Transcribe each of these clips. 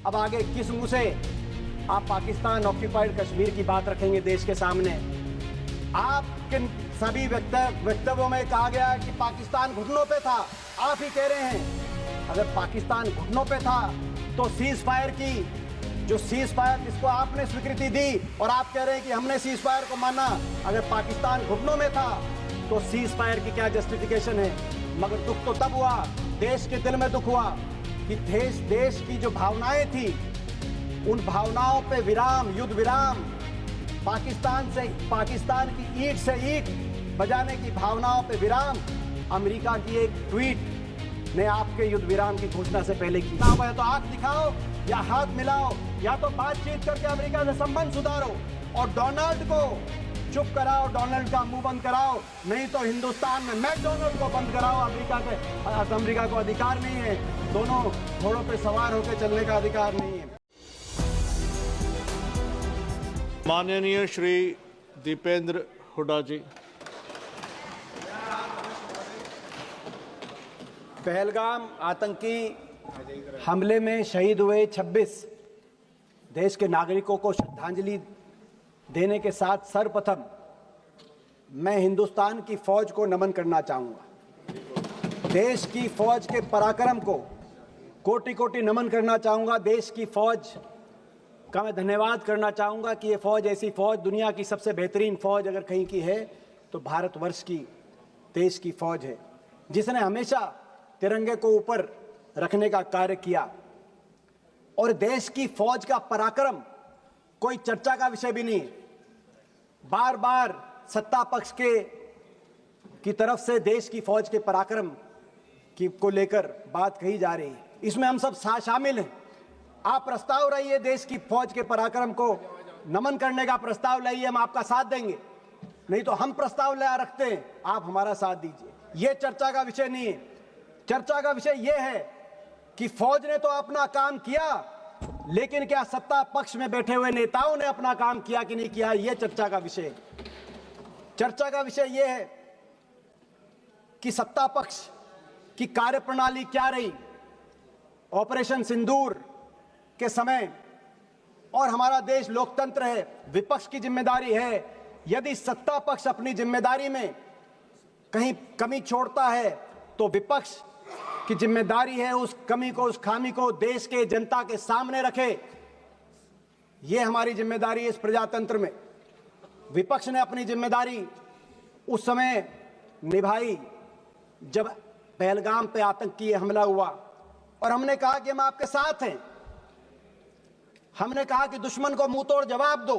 अब आगे किस मुंह से आप पाकिस्तान ऑक्यूपाइड कश्मीर की बात रखेंगे देश के सामने? आपके सभी वक्तव्यों में कहा गया है कि पाकिस्तान घुटनों पे था। आप ही कह रहे हैं अगर पाकिस्तान घुटनों पे था तो सीज फायर की जो सीज फायर जिसको आपने स्वीकृति दी और आप कह रहे हैं कि हमने सीज फायर को माना, अगर पाकिस्तान घुटनों में था तो सीज फायर की क्या जस्टिफिकेशन है? मगर दुख तो तब हुआ, देश के दिल में दुख हुआ कि देश की जो भावनाएं थी उन भावनाओं पे विराम, युद्ध विराम, पाकिस्तान की ईंट से ईंट बजाने की भावनाओं पे विराम अमेरिका की एक ट्वीट ने आपके युद्ध विराम की घोषणा से पहले की। या तो आंख दिखाओ या हाथ मिलाओ, या तो बातचीत करके अमेरिका से संबंध सुधारो और डोनाल्ड को चुप कराओ, डोनाल्ड का मुंह बंद कराओ, नहीं तो हिंदुस्तान में मैकडोनाल्ड को बंद कराओ। अमेरिका को अधिकार नहीं है, दोनों घोड़ों पे सवार होकर चलने का अधिकार नहीं है। माननीय श्री दीपेंद्र हुड्डा जी। पहलगाम आतंकी हमले में शहीद हुए 26 देश के नागरिकों को श्रद्धांजलि देने के साथ सर्वप्रथम मैं हिंदुस्तान की फौज को नमन करना चाहूंगा। देश की फौज के पराक्रम को कोटि कोटि नमन करना चाहूंगा। देश की फौज का मैं धन्यवाद करना चाहूंगा कि ये फौज ऐसी फौज, दुनिया की सबसे बेहतरीन फौज अगर कहीं की है तो भारतवर्ष की देश की फौज है, जिसने हमेशा तिरंगे को ऊपर रखने का कार्य किया। और देश की फौज का पराक्रम कोई चर्चा का विषय भी नहीं। बार बार सत्ता पक्ष की तरफ से देश की फौज के पराक्रम को लेकर बात कही जा रही है, इसमें हम सब शामिल हैं। आप प्रस्ताव लाइए, देश की फौज के पराक्रम को नमन करने का प्रस्ताव लाइए, हम आपका साथ देंगे। नहीं तो हम प्रस्ताव ला रखते हैं, आप हमारा साथ दीजिए। यह चर्चा का विषय नहीं है। चर्चा का विषय यह है कि फौज ने तो अपना काम किया, लेकिन क्या सत्ता पक्ष में बैठे हुए नेताओं ने अपना काम किया कि नहीं किया, यह चर्चा का विषय है। चर्चा का विषय यह है कि सत्ता पक्ष की कार्यप्रणाली क्या रही ऑपरेशन सिंदूर के समय। और हमारा देश लोकतंत्र है, विपक्ष की जिम्मेदारी है, यदि सत्ता पक्ष अपनी जिम्मेदारी में कहीं कमी छोड़ता है तो विपक्ष की जिम्मेदारी है उस कमी को, उस खामी को देश के जनता के सामने रखे। यह हमारी जिम्मेदारी है इस प्रजातंत्र में। विपक्ष ने अपनी जिम्मेदारी उस समय निभाई जब पहलगाम पे आतंकी हमला हुआ और हमने कहा कि हम आपके साथ हैं। हमने कहा कि दुश्मन को मुंह तोड़ जवाब दो,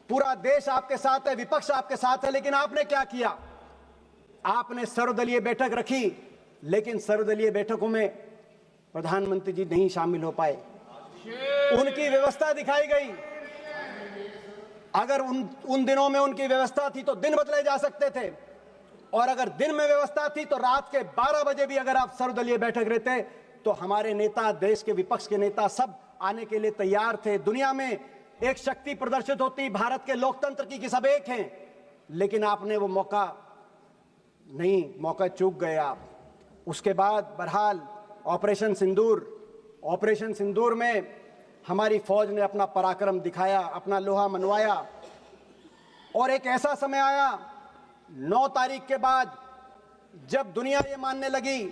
पूरा देश आपके साथ है, विपक्ष आपके साथ है। लेकिन आपने क्या किया? आपने सर्वदलीय बैठक रखी, लेकिन सर्वदलीय बैठकों में प्रधानमंत्री जी नहीं शामिल हो पाए। उनकी व्यवस्था दिखाई गई। अगर उन दिनों में उनकी व्यवस्था थी तो दिन बदले जा सकते थे, और अगर दिन में व्यवस्था थी तो रात के 12 बजे भी अगर आप सर्वदलीय बैठक रहते तो हमारे नेता, देश के विपक्ष के नेता सब आने के लिए तैयार थे। दुनिया में एक शक्ति प्रदर्शित होती भारत के लोकतंत्र की कि सब एक हैं, लेकिन आपने वो मौका चूक गए आप। उसके बाद बहरहाल ऑपरेशन सिंदूर में हमारी फौज ने अपना पराक्रम दिखाया, अपना लोहा मनवाया। और एक ऐसा समय आया 9 तारीख के बाद जब दुनिया ये मानने लगी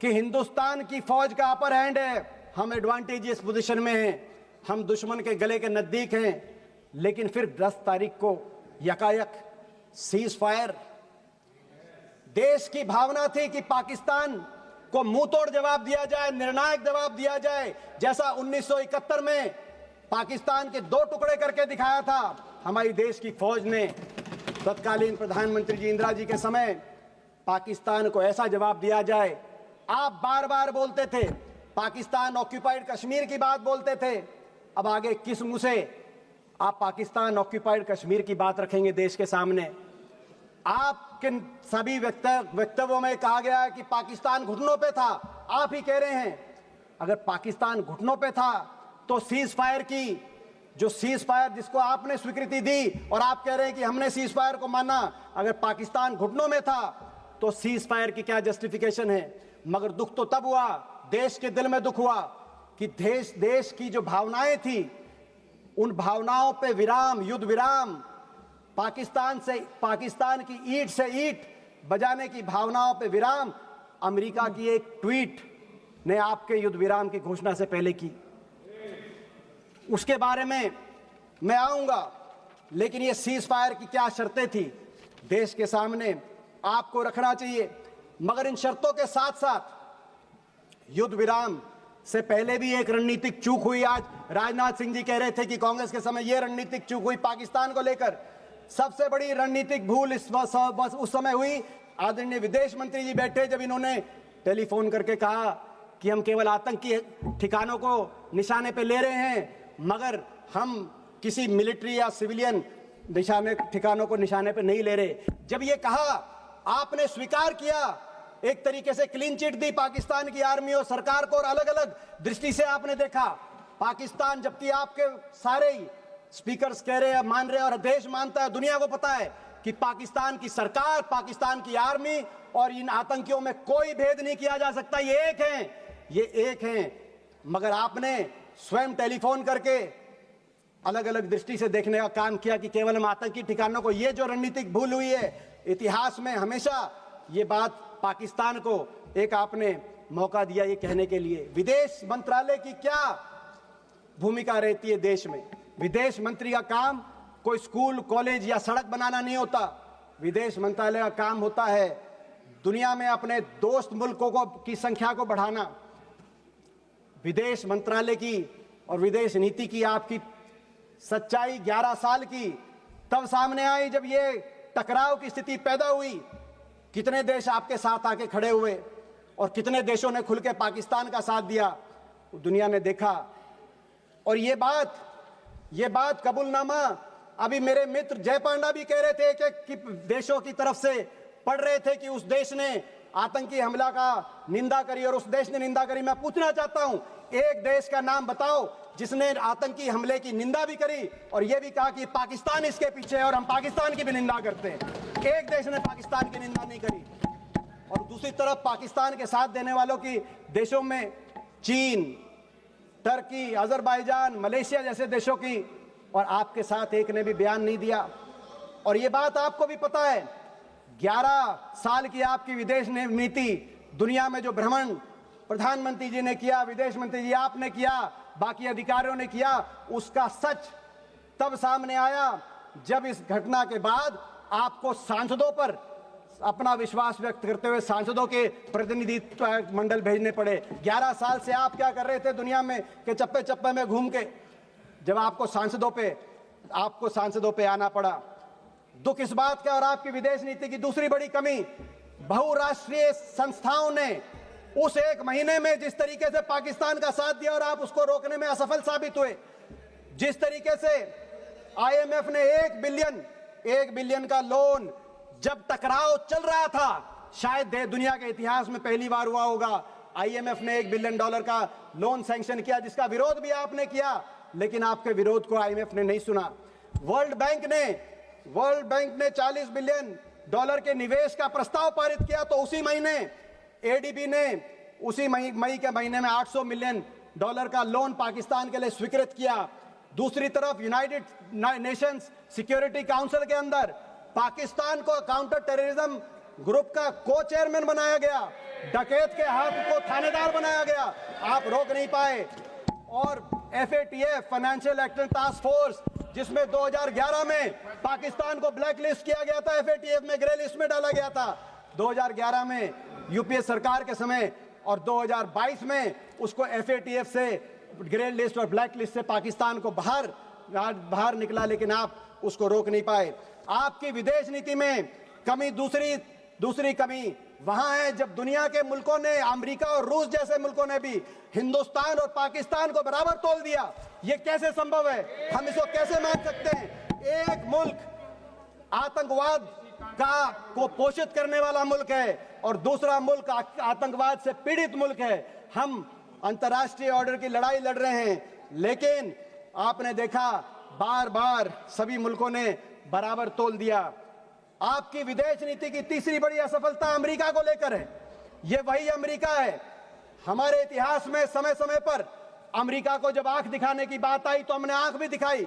कि हिंदुस्तान की फौज का अपर हैंड है, हम एडवांटेजियस पोजीशन में हैं, हम दुश्मन के गले के नजदीक हैं। लेकिन फिर 10 तारीख को यकायक सीज फायर। देश की भावना थी कि पाकिस्तान को मुंह तोड़ जवाब दिया जाए, निर्णायक जवाब दिया जाए, जैसा 1971 में पाकिस्तान के 2 टुकड़े करके दिखाया था हमारी देश की फौज ने। तत्कालीन प्रधानमंत्री जी इंदिरा जी के समय पाकिस्तान को ऐसा जवाब दिया जाए। आप बार बार बोलते थे, पाकिस्तान ऑक्यूपाइड कश्मीर की बात बोलते थे। अब आगे किस मुंह से आप पाकिस्तान ऑक्यूपाइड कश्मीर की बात रखेंगे देश के सामने? आपके सभी वक्तव्यों में कहा गया है कि पाकिस्तान घुटनों पे था। आप ही कह रहे हैं अगर पाकिस्तान घुटनों पे था तो सीज फायर की जो सीज फायर जिसको आपने स्वीकृति दी और आप कह रहे हैं कि हमने सीज फायर को माना, अगर पाकिस्तान घुटनों में था तो सीज फायर की क्या जस्टिफिकेशन है? मगर दुख तो तब हुआ, देश के दिल में दुख हुआ कि देश की जो भावनाएं थी, उन भावनाओं पे विराम, युद्ध विराम, पाकिस्तान की ईंट से ईंट बजाने की भावनाओं पे विराम अमेरिका की एक ट्वीट ने आपके युद्ध विराम की घोषणा से पहले की। उसके बारे में मैं आऊंगा, लेकिन ये सीज फायर की क्या शर्तें थी देश के सामने आपको रखना चाहिए। मगर इन शर्तों के साथ साथ युद्ध विराम से पहले भी एक रणनीतिक चूक हुई। आज राजनाथ सिंह जी कह रहे थे कि कांग्रेस के समय यह रणनीतिक चूक हुई पाकिस्तान को लेकर। सबसे बड़ी रणनीतिक भूल उस समय हुई, आदरणीय विदेश मंत्री जी बैठे जब इन्होंने टेलीफोन करके कहा कि हम केवल आतंकी ठिकानों को निशाने पे ले रहे हैं, मगर हम किसी मिलिट्री या सिविलियन ठिकानों को निशाने पे नहीं ले रहे। जब ये कहा, आपने स्वीकार किया, एक तरीके से क्लीन चिट दी पाकिस्तान की आर्मी और सरकार को, और अलग अलग दृष्टि से आपने देखा पाकिस्तान, जबकि आपके सारे ही स्पीकर्स कह रहे हैं, मान रहे हैं, और देश मानता है, दुनिया को पता है कि पाकिस्तान की सरकार, पाकिस्तान की आर्मी और इन आतंकियों में कोई भेद नहीं किया जा सकता। ये एक हैं। मगर आपने स्वयं टेलीफोन करके अलग अलग दृष्टि से देखने का काम किया कि केवल हम आतंकी ठिकानों को, ये जो रणनीतिक भूल हुई है इतिहास में हमेशा, ये बात पाकिस्तान को एक आपने मौका दिया ये कहने के लिए। विदेश मंत्रालय की क्या भूमिका रहती है देश में? विदेश मंत्री का काम कोई स्कूल, कॉलेज या सड़क बनाना नहीं होता। विदेश मंत्रालय का काम होता है दुनिया में अपने दोस्त मुल्कों की संख्या को बढ़ाना। विदेश मंत्रालय की और विदेश नीति की आपकी सच्चाई 11 साल की तब सामने आई जब ये टकराव की स्थिति पैदा हुई। कितने देश आपके साथ आके खड़े हुए और कितने देशों ने खुल के पाकिस्तान का साथ दिया, दुनिया ने देखा। और ये बात कबूलनामा अभी मेरे मित्र जय पांडा भी कह रहे थे कि देशों की तरफ से पढ़ रहे थे कि उस देश ने आतंकी हमला का निंदा करी और उस देश ने निंदा करी। मैं पूछना चाहता हूं, एक देश का नाम बताओ जिसने आतंकी हमले की निंदा भी करी और यह भी कहा कि पाकिस्तान इसके पीछे है और हम पाकिस्तान की भी निंदा करते हैं। एक देश ने पाकिस्तान की निंदा नहीं करी। और दूसरी तरफ पाकिस्तान के साथ देने वालों की देशों में चीन, टर्की, अजरबैजान, मलेशिया जैसे देशों की, और आपके साथ एक ने भी बयान नहीं दिया। और ये बात आपको भी पता है, 11 साल की आपकी विदेश नीति, दुनिया में जो भ्रमण प्रधानमंत्री जी ने किया, विदेश मंत्री जी आपने किया, बाकी अधिकारियों ने किया, उसका सच तब सामने आया जब इस घटना के बाद आपको सांसदों पर अपना विश्वास व्यक्त करते हुए सांसदों के प्रतिनिधित्व मंडल भेजने पड़े। 11 साल से आप क्या कर रहे थे दुनिया में के चप्पे चप्पे में घूम के, जब आपको सांसदों पे आना पड़ा। दुख इस बात का, और आपकी विदेश नीति की दूसरी बड़ी कमी, बहुराष्ट्रीय संस्थाओं ने उस एक महीने में जिस तरीके से पाकिस्तान का साथ दिया और आप उसको रोकने में असफल साबित हुए। जिस तरीके से आईएमएफ ने 1 बिलियन का लोन, जब टकराव चल रहा था, शायद दुनिया के इतिहास में पहली बार हुआ होगा, आईएमएफ ने $1 बिलियन का लोन सैंक्शन किया, जिसका विरोध भी आपने किया, लेकिन आपके विरोध को आईएमएफ ने नहीं सुना। वर्ल्ड बैंक ने $40 बिलियन के निवेश का प्रस्ताव पारित किया, तो उसी महीने एडीबी ने उसी मई के महीने में $800 मिलियन का लोन पाकिस्तान के लिए स्वीकृत किया। दूसरी तरफ यूनाइटेड नेशंस सिक्योरिटी काउंसिल के अंदर पाकिस्तान को काउंटर टेररिज्म ग्रुप का को चेयरमैन बनाया गया, डकैत के हाथ को थानेदार बनाया गया, आप रोक नहीं पाए। और FATF financial action task force, जिसमें 2011 में पाकिस्तान को ब्लैक लिस्ट किया गया था, FATF में ग्रे लिस्ट में डाला गया था 2011 में यूपीए सरकार के समय, और 2022 में उसको FATF से ग्रे लिस्ट और ब्लैक लिस्ट से पाकिस्तान को बाहर निकला, लेकिन आप उसको रोक नहीं पाए। आपकी विदेश नीति में कमी, दूसरी कमी वहां है जब दुनिया के मुल्कों ने, अमेरिका और रूस जैसे मुल्कों ने भी हिंदुस्तान और पाकिस्तान को बराबर तोल दिया। ये कैसे संभव है? हम इसको कैसे मान सकते हैं? एक मुल्क आतंकवाद को पोषित करने वाला मुल्क है और दूसरा मुल्क आतंकवाद से पीड़ित मुल्क है। हम अंतर्राष्ट्रीय ऑर्डर की लड़ाई लड़ रहे हैं, लेकिन आपने देखा बार बार सभी मुल्कों ने बराबर तोल दिया। आपकी विदेश नीति की तीसरी बड़ी असफलता अमेरिका को लेकर है। यह वही अमेरिका है, हमारे इतिहास में समय समय पर अमेरिका को जब आंख दिखाने की बात आई तो हमने आंख भी दिखाई,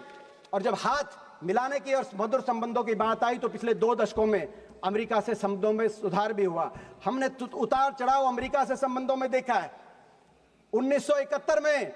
और जब हाथ मिलाने की और मधुर संबंधों की बात आई तो पिछले 2 दशकों में अमेरिका से संबंधों में सुधार भी हुआ। हमने उतार चढ़ाव अमेरिका से संबंधों में देखा है। 1971 में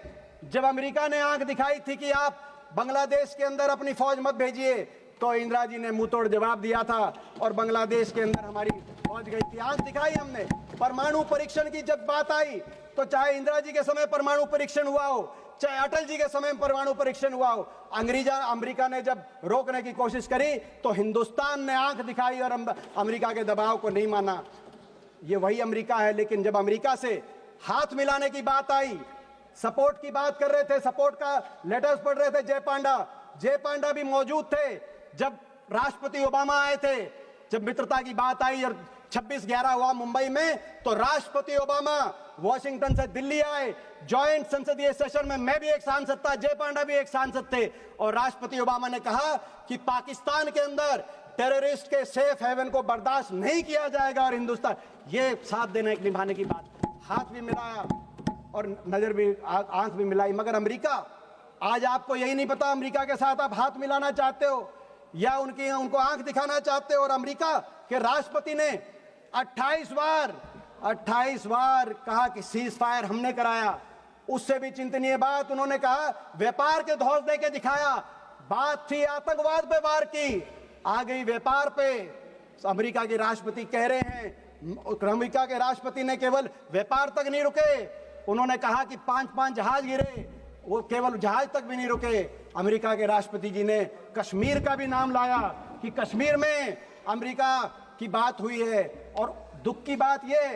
जब अमेरिका ने आंख दिखाई थी कि आप बांग्लादेश के अंदर अपनी फौज मत भेजिए, तो इंदिरा जी ने मुंह तोड़ जवाब दिया था और बांग्लादेश के अंदर हमारी फौज गई थी। आंख दिखाई हमने। परमाणु परीक्षण की जब बात आई तो चाहे इंदिरा जी के समय परमाणु परीक्षण हुआ हो, चाहे अटल जी के समय परमाणु परीक्षण हुआ हो, अमेरिका ने जब रोकने की कोशिश करी तो हिंदुस्तान ने आंख दिखाई और अमेरिका के दबाव को नहीं माना। ये वही अमेरिका है। लेकिन जब अमेरिका से हाथ मिलाने की बात आई, सपोर्ट की बात कर रहे थे, सपोर्ट का लेटर्स पढ़ रहे थे, जय पांडा भी मौजूद थे जब राष्ट्रपति ओबामा आए थे। जब मित्रता की बात आई और 26/11 हुआ मुंबई में, तो राष्ट्रपति ओबामा वॉशिंगटन से दिल्ली आए। जॉइंट संसदीय सेशन में मैं भी एक सांसद था, जय पांडा भी एक सांसद थे, और राष्ट्रपति ओबामा ने कहा कि पाकिस्तान के अंदर टेररिस्ट के सेफ हेवन को बर्दाश्त नहीं किया जाएगा और हिंदुस्तान, ये साथ देने निभाने की बात। हाथ भी मिलाया और नजर भी, आंख भी मिलाई। मगर अमेरिका, आज आपको यही नहीं पता अमेरिका के साथ आप हाथ मिलाना चाहते हो या उनको आंख दिखाना चाहते हो। और अमेरिका के राष्ट्रपति ने 28 बार कहा कि सीज फायर हमने कराया। उससे भी चिंतनीय बात उन्होंने कहा व्यापार के धौंस दे के दिखाया। बात थी आतंकवाद पे वार की, आ गई व्यापार पे। अमेरिका के राष्ट्रपति कह रहे हैं, अमेरिका के राष्ट्रपति ने केवल व्यापार तक नहीं रुके, उन्होंने कहा कि 5 जहाज गिरे, वो केवल जहाज तक भी नहीं रुके। अमेरिका के राष्ट्रपति जी ने कश्मीर का भी नाम लाया कि कश्मीर में अमेरिका की बात हुई है। और दुख की बात ये,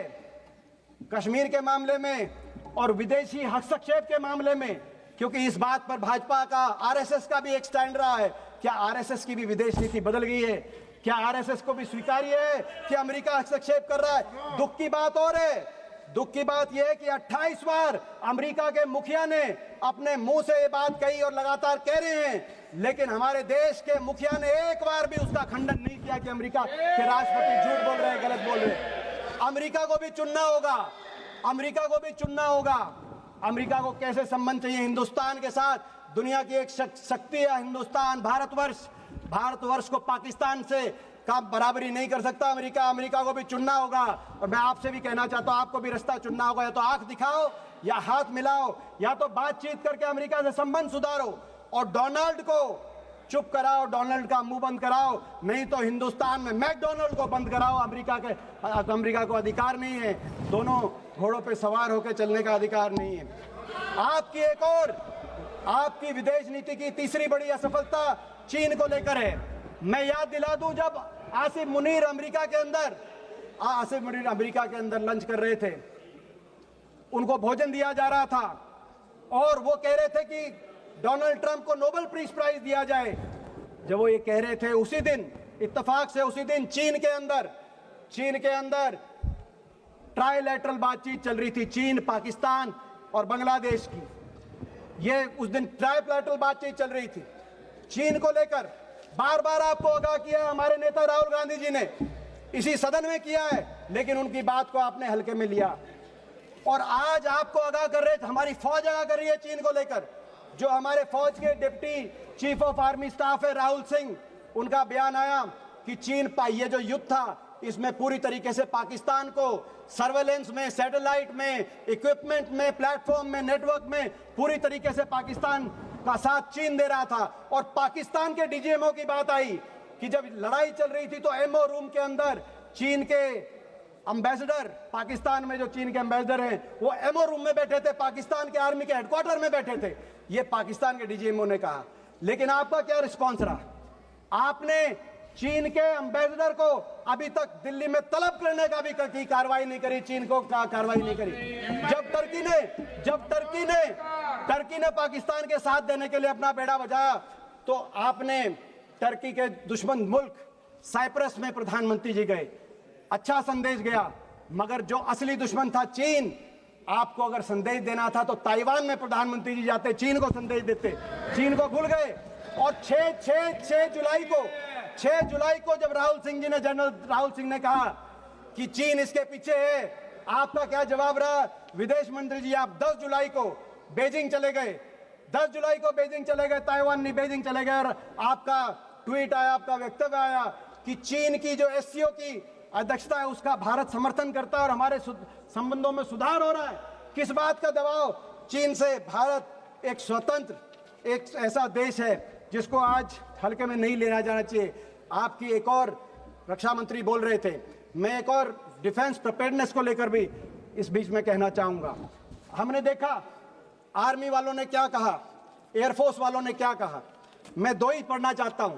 कश्मीर के मामले में और विदेशी हस्तक्षेप के मामले में, क्योंकि इस बात पर भाजपा का, आरएसएस का भी एक स्टैंड रहा है, क्या आरएसएस की भी विदेश नीति बदल गई है? क्या आरएसएस को भी स्वीकार्य है कि अमेरिका हस्तक्षेप कर रहा है? दुख की बात और है। दुख की बात यह है कि 28 बार अमेरिका के मुखिया ने अपने मुंह से ये बात कही और लगातार कह रहे हैं, लेकिन हमारे देश के मुखिया ने एक बार भी उसका खंडन नहीं किया कि अमेरिका के राष्ट्रपति झूठ बोल रहे हैं, गलत बोल रहे हैं। अमेरिका को भी चुनना होगा, अमेरिका को भी चुनना होगा। अमेरिका को कैसे संबंध चाहिए हिंदुस्तान के साथ? दुनिया की एक शक्ति है हिंदुस्तान, भारतवर्ष को पाकिस्तान से का बराबरी नहीं कर सकता अमेरिका। अमेरिका को भी चुनना होगा। और मैं आपसे भी कहना चाहता हूं, आपको भी रास्ता चुनना होगा। या तो आंख दिखाओ या हाथ मिलाओ, या तो बातचीत करके अमेरिका से संबंध सुधारो और डोनाल्ड को चुप कराओ, डोनाल्ड का मुंह बंद कराओ। नहीं तो हिंदुस्तान में मैकडोनाल्ड को बंद कराओ। अमेरिका को अधिकार नहीं है, दोनों घोड़ों पे सवार होकर चलने का अधिकार नहीं है। आपकी विदेश नीति की तीसरी बड़ी असफलता चीन को लेकर है। मैं याद दिला दूं, जब आसिफ मुनीर अमेरिका के अंदर लंच कर रहे थे, उनको भोजन दिया जा रहा था और वो कह रहे थे कि डोनाल्ड ट्रंप को नोबेल पीस प्राइज दिया जाए। जब वो ये कह रहे थे, उसी दिन इत्तेफाक से उसी दिन चीन के अंदर ट्राइलैटरल बातचीत चल रही थी, चीन, पाकिस्तान और बांग्लादेश की। ये उस दिन ट्राइलैटरल बातचीत चल रही थी। चीन को लेकर बार बार आपको आगाह किया हमारे नेता राहुल गांधी जी ने, इसी सदन में किया है, लेकिन उनकी बात को आपने हल्के में लिया। और आज आपको आगाह कर रहे, हमारी फौज आगाह कर रही है चीन को लेकर। जो हमारे फौज के deputy chief of army staff है राहुल सिंह, उनका बयान आया कि चीन ये जो युद्ध था, इसमें पूरी तरीके से पाकिस्तान को सर्वेलेंस में, सैटेलाइट में, इक्विपमेंट में, प्लेटफॉर्म में, नेटवर्क में पूरी तरीके से पाकिस्तान का साथ चीन दे रहा था। और पाकिस्तान के डीजीएमओ की बात आई कि जब लड़ाई चल रही थी तो एमओ रूम के अंदर चीन के एम्बेसडर, पाकिस्तान में जो चीन के एम्बेसडर हैं, वो एमओ रूम में बैठे थे, पाकिस्तान के आर्मी के हेडक्वार्टर में बैठे थे। ये पाकिस्तान के डीजीएमओ ने कहा। लेकिन आपका क्या रिस्पॉन्स रहा? आपने चीन के एम्बेसडर को अभी तक दिल्ली में तलब करने का भी की कार्रवाई नहीं करी, चीन को कार्रवाई नहीं करी। जब टर्की ने पाकिस्तान के साथ देने के लिए अपना बेड़ा बजाया, तो आपने टर्की के दुश्मन मुल्क साइप्रस में प्रधानमंत्री जी गए, अच्छा संदेश गया। मगर जो असली दुश्मन था चीन, आपको अगर संदेश देना था तो ताइवान में प्रधानमंत्री जी जाते, चीन को संदेश देते। चीन को भूल गए। और 6 जुलाई को जब जनरल राहुल सिंह ने कहा कि चीन इसके पीछे है, आपका क्या जवाब रहा? विदेश मंत्री जी, आप 10 बीजिंग चले गए, 10 जुलाई को बीजिंग चले गए, ताइवान नहीं बीजिंग चले गए, और आपका ट्वीट आया, आपका वक्तव्य आया कि चीन की जो एससीओ की अध्यक्षता है उसका भारत समर्थन करता है और हमारे संबंधों में सुधार हो रहा है। किस बात का दबाव? चीन से। भारत एक स्वतंत्र, एक ऐसा देश है जिसको आज हल्के में नहीं लेना जाना चाहिए। आपकी एक और रक्षा मंत्री बोल रहे थे, मैं एक और डिफेंस प्रिपेयर्डनेस को लेकर भी इस बीच में कहना चाहूंगा। हमने देखा आर्मी वालों ने क्या कहा, एयरफोर्स वालों ने क्या कहा। मैं दो ही पढ़ना चाहता हूं,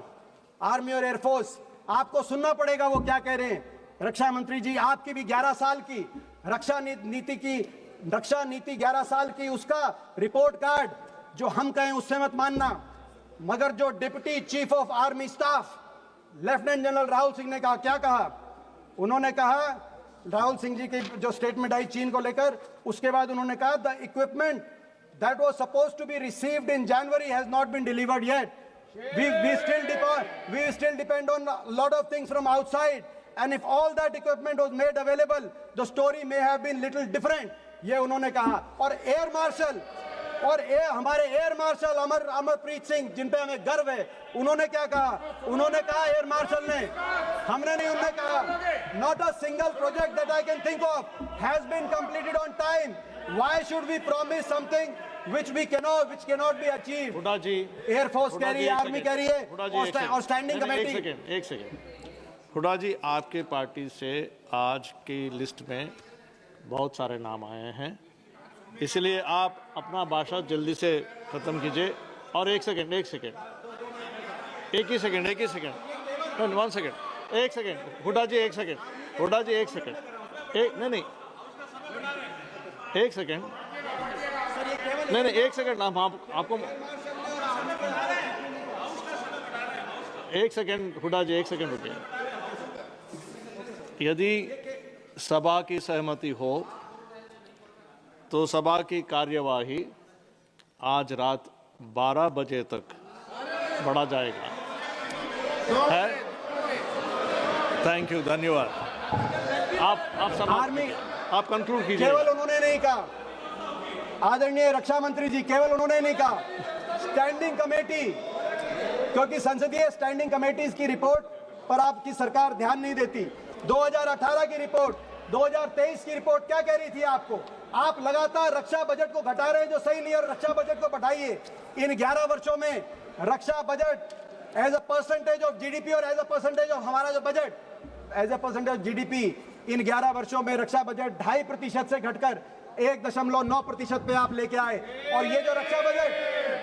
आर्मी और एयरफोर्स, आपको सुनना पड़ेगा वो क्या कह रहे हैं। रक्षा मंत्री जी, आपकी भी 11 साल की रक्षा नीति 11 साल की, उसका रिपोर्ट कार्ड जो हम कहें उससे मत मानना, मगर जो deputy chief of army staff lieutenant general Rahul Singh ने कहा, क्या कहा उन्होंने? कहा, राहुल सिंह जी की जो स्टेटमेंट आई चीन को लेकर, उसके बाद उन्होंने कहा the equipment that was supposed to be received in January has not been delivered yet. We still depend on a lot of things from outside, and if all that equipment was made available, the story may have been little different. ये उन्होंने कहा। और air marshal हमारे air marshal Amarpreet Singh, जिन पे हमें गर्व है, उन्होंने क्या कहा? उन्होंने कहा, एयर मार्शल ने, हमने नहीं, उन्होंने कहा, not a single project that I can think of has been completed on time. Why should we promise something which cannot be achieved? Hooda ji, air force कह रही है, आर्मी कह रही है, और स्टैंडिंग एक कमेटी। सेकेंड हुड्डा जी, आपके पार्टी से आज की लिस्ट में बहुत सारे नाम आए हैं, इसलिए आप अपना भाषण जल्दी से खत्म कीजिए। और एक सेकेंड, वन सेकेंड, एक सेकेंड, हुड्डा जी एक सेकेंड, नहीं, एक सेकेंड, नहीं, एक सेकेंड, हम आपको एक सेकेंड, हुड्डा जी एक सेकेंड रुकिए। यदि सभा की सहमति हो तो सभा की कार्यवाही आज रात 12 बजे तक बढ़ा जाएगा। है? थैंक यू, धन्यवाद। आप कंक्लूड कीजिए। केवल उन्होंने नहीं कहा, आदरणीय रक्षा मंत्री जी, केवल उन्होंने नहीं कहा, स्टैंडिंग कमेटी, क्योंकि संसदीय स्टैंडिंग कमेटीज की रिपोर्ट पर आपकी सरकार ध्यान नहीं देती। 2018 की रिपोर्ट, 2023 की रिपोर्ट क्या कह रही थी आपको? आप लगातार रक्षा बजट को घटा रहे हैं, जो सही नहीं है, और रक्षा बजट को बढ़ाइए। इन 11 वर्षों में रक्षा budget as a percentage of GDP और एज अ परसेंटेज ऑफ हमारा जो budget as a percentage of GDP, इन 11 वर्षों में रक्षा बजट 2.5% से घटकर 1.9% पे आप लेके आए। और ये जो रक्षा बजट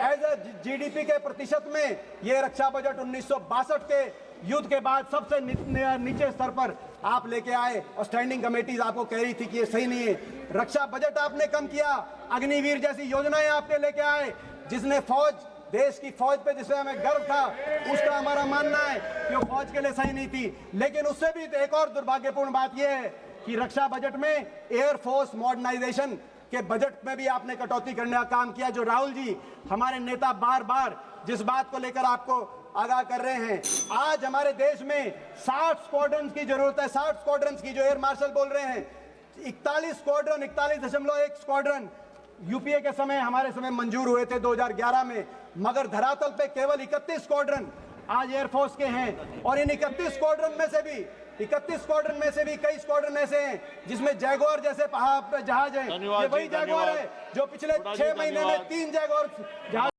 एज अ जीडीपी के प्रतिशत में, ये रक्षा बजट 1962 के युद्ध के बाद सबसे नीचे स्तर पर आप लेके आए, और स्टैंडिंग कमेटीज आपको कह रही थी कि ये सही नहीं है। रक्षा बजट आपने कम किया, अग्निवीर जैसी योजनाएं आपने लेके आए, जिसने फौज, देश की फौज पे जिसमें हमें गर्व था, उसका हमारा मानना है कि वो फौज के लिए सही नहीं थी। लेकिन उससे भी एक और दुर्भाग्यपूर्ण बात यह है कि रक्षा बजट में एयरफोर्स मॉडर्नाइजेशन के बजट में भी आपने कटौती करने का काम किया, जो राहुल जी, हमारे नेता, बार बार जिस बात को लेकर आपको आगाह कर रहे हैं। आज हमारे देश में 60 स्क्वाड्रन की जरूरत है, 60 स्क्वाड्रन की, जो एयर मार्शल बोल रहे हैं। 41 स्क्वाड्रन, 41.1 स्क्वाड्रन यूपीए के समय, हमारे समय मंजूर हुए थे 2011 में, मगर धरातल पे केवल 31 स्क्वाड्रन आज एयरफोर्स के हैं। और इन 31 स्क्वाड्रन में से भी कई स्क्वाड्रन ऐसे हैं जिसमें जैगुआर जैसे जहाज हैं। ये वही जैगुआर है जो पिछले 6 महीने में 3 जैगुआर जहाज